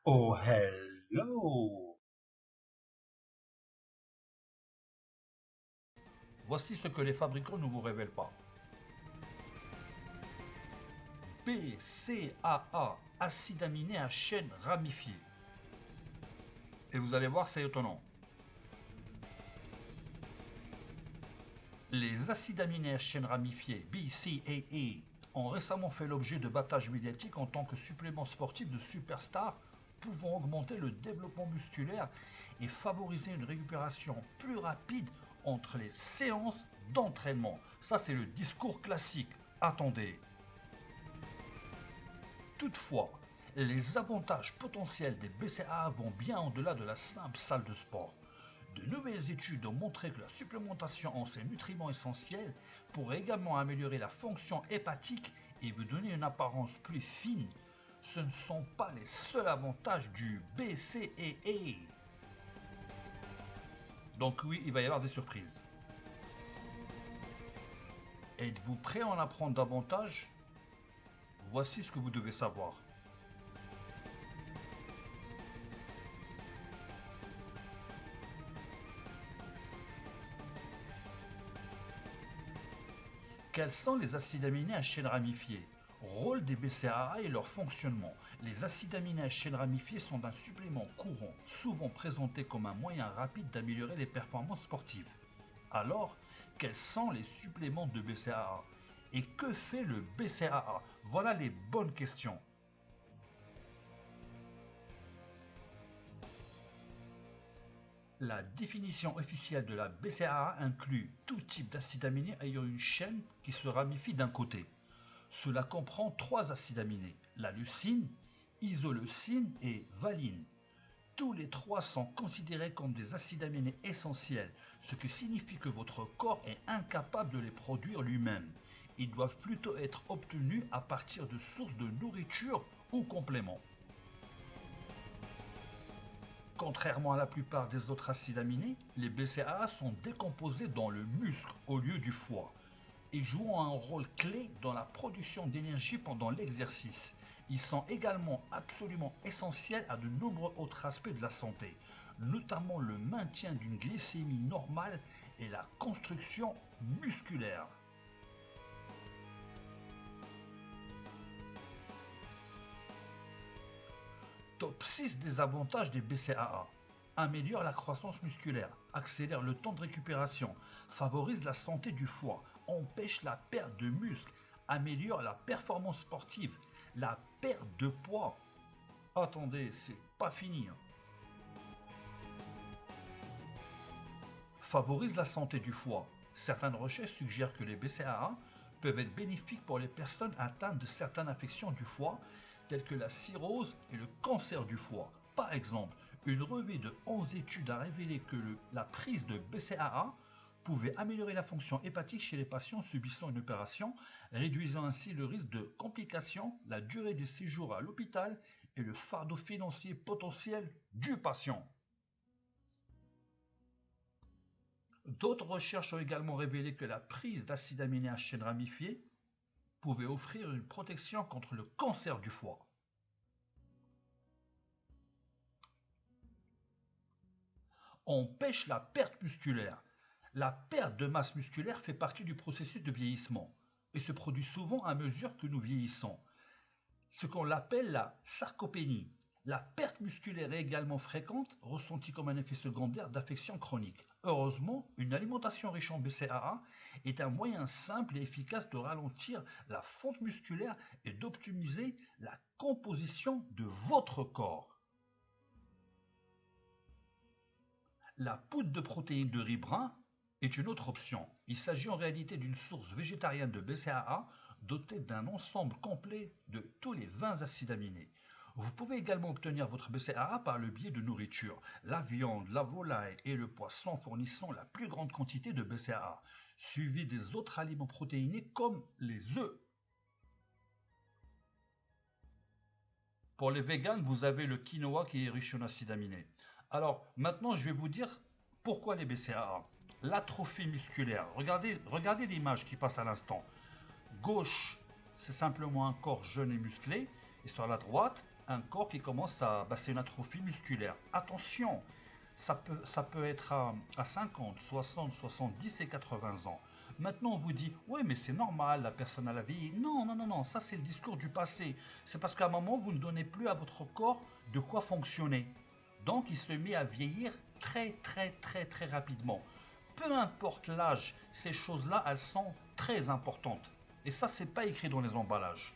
Oh hello! Voici ce que les fabricants ne vous révèlent pas. BCAA, acide aminé à chaîne ramifiée. Et vous allez voir, c'est étonnant. Les acides aminés à chaîne ramifiée, BCAA, ont récemment fait l'objet de battages médiatiques en tant que supplément sportif de superstars pouvant augmenter le développement musculaire et favoriser une récupération plus rapide entre les séances d'entraînement. Ça, c'est le discours classique. Attendez. Toutefois, les avantages potentiels des BCAA vont bien au-delà de la simple salle de sport. De nouvelles études ont montré que la supplémentation en ces nutriments essentiels pourrait également améliorer la fonction hépatique et vous donner une apparence plus fine. Ce ne sont pas les seuls avantages du BCAA. Donc oui, il va y avoir des surprises. Êtes-vous prêt à en apprendre davantage? Voici ce que vous devez savoir. Quels sont les acides aminés à chaîne ramifiée? Rôle des BCAA et leur fonctionnement. Les acides aminés à chaîne ramifiée sont un supplément courant, souvent présenté comme un moyen rapide d'améliorer les performances sportives. Alors, quels sont les suppléments de BCAA? Et que fait le BCAA? Voilà les bonnes questions. La définition officielle de la BCAA inclut tout type d'acide aminé ayant une chaîne qui se ramifie d'un côté. Cela comprend trois acides aminés, la leucine, isoleucine et valine. Tous les trois sont considérés comme des acides aminés essentiels, ce qui signifie que votre corps est incapable de les produire lui-même. Ils doivent plutôt être obtenus à partir de sources de nourriture ou compléments. Contrairement à la plupart des autres acides aminés, les BCAA sont décomposés dans le muscle au lieu du foie et jouent un rôle clé dans la production d'énergie pendant l'exercice. Ils sont également absolument essentiels à de nombreux autres aspects de la santé, notamment le maintien d'une glycémie normale et la construction musculaire. Top 6 des avantages des BCAA. Améliore la croissance musculaire, accélère le temps de récupération, favorise la santé du foie, empêche la perte de muscle, améliore la performance sportive, la perte de poids. Attendez, c'est pas fini. Favorise la santé du foie. Certaines recherches suggèrent que les BCAA peuvent être bénéfiques pour les personnes atteintes de certaines affections du foie, telles que la cirrhose et le cancer du foie. Par exemple, une revue de 11 études a révélé que la prise de BCAA pouvait améliorer la fonction hépatique chez les patients subissant une opération, réduisant ainsi le risque de complications, la durée des séjours à l'hôpital et le fardeau financier potentiel du patient. D'autres recherches ont également révélé que la prise d'acides aminés à chaîne ramifiée pouvait offrir une protection contre le cancer du foie. Empêche la perte musculaire. La perte de masse musculaire fait partie du processus de vieillissement et se produit souvent à mesure que nous vieillissons, ce qu'on appelle la sarcopénie. La perte musculaire est également fréquente, ressentie comme un effet secondaire d'affections chroniques. Heureusement, une alimentation riche en BCAA est un moyen simple et efficace de ralentir la fonte musculaire et d'optimiser la composition de votre corps. La poudre de protéines de riz brun est une autre option. Il s'agit en réalité d'une source végétarienne de BCAA dotée d'un ensemble complet de tous les 20 acides aminés. Vous pouvez également obtenir votre BCAA par le biais de nourriture. La viande, la volaille et le poisson fournissant la plus grande quantité de BCAA, suivi des autres aliments protéinés comme les œufs. Pour les véganes, vous avez le quinoa qui est riche en acides aminés. Alors maintenant, je vais vous dire pourquoi les BCAA. L'atrophie musculaire. Regardez l'image qui passe à l'instant. Gauche, c'est simplement un corps jeune et musclé. Et sur la droite, un corps qui commence à... c'est une atrophie musculaire. Attention, ça peut être à 50, 60, 70 et 80 ans. Maintenant, on vous dit, ouais, mais c'est normal, la personne a la vie. Non, non, non, non, ça c'est le discours du passé. C'est parce qu'à un moment, vous ne donnez plus à votre corps de quoi fonctionner. Donc, il se met à vieillir très, très, très, très rapidement. Peu importe l'âge, ces choses-là, elles sont très importantes. Et ça, c'est pas écrit dans les emballages.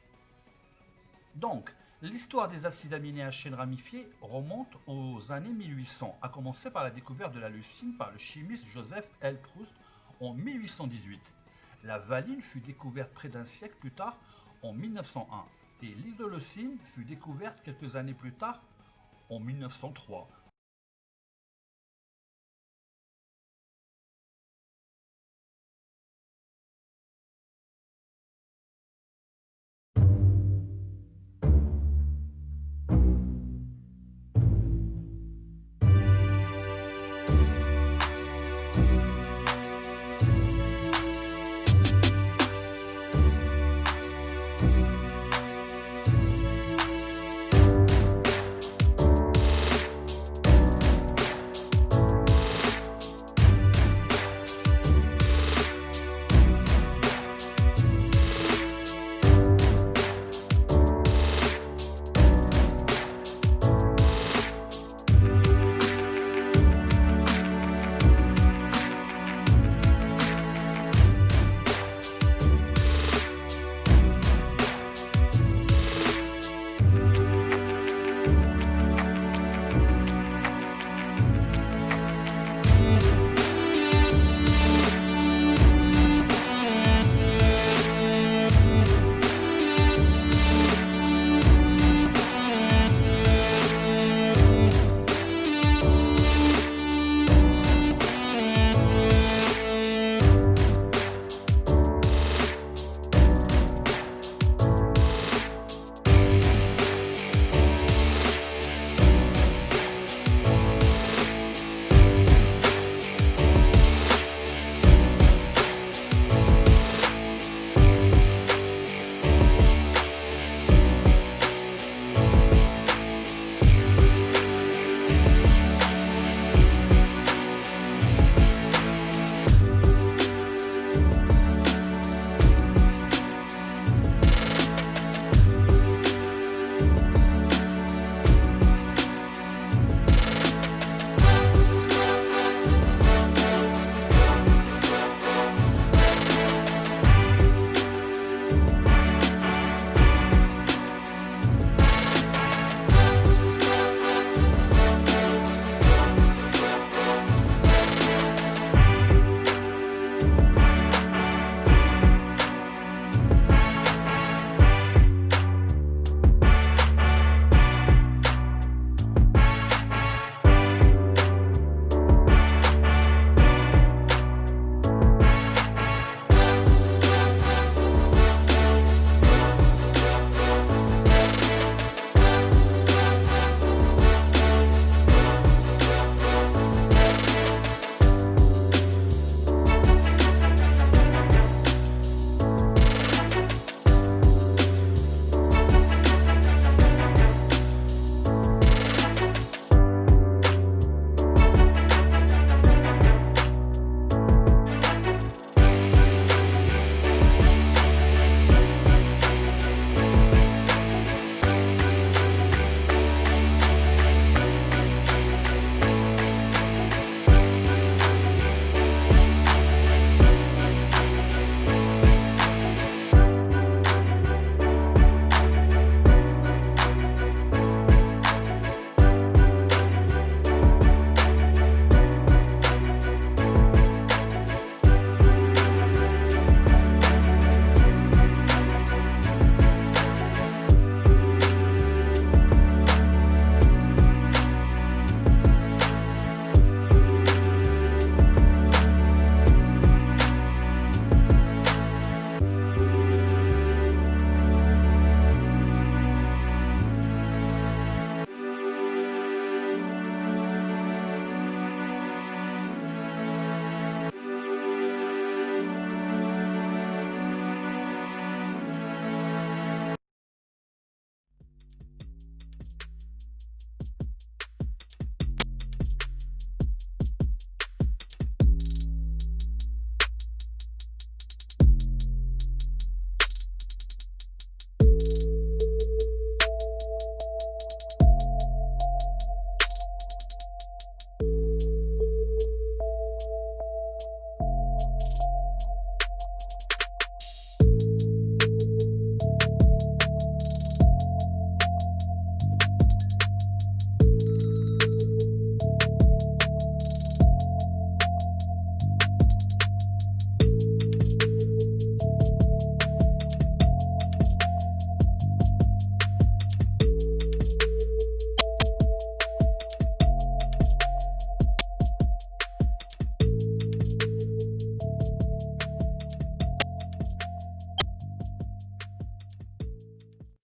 Donc, l'histoire des acides aminés à chaîne ramifiée remonte aux années 1800, à commencer par la découverte de la leucine par le chimiste Joseph L. Proust en 1818. La valine fut découverte près d'un siècle plus tard, en 1901, et l'isoleucine fut découverte quelques années plus tard, en 1903.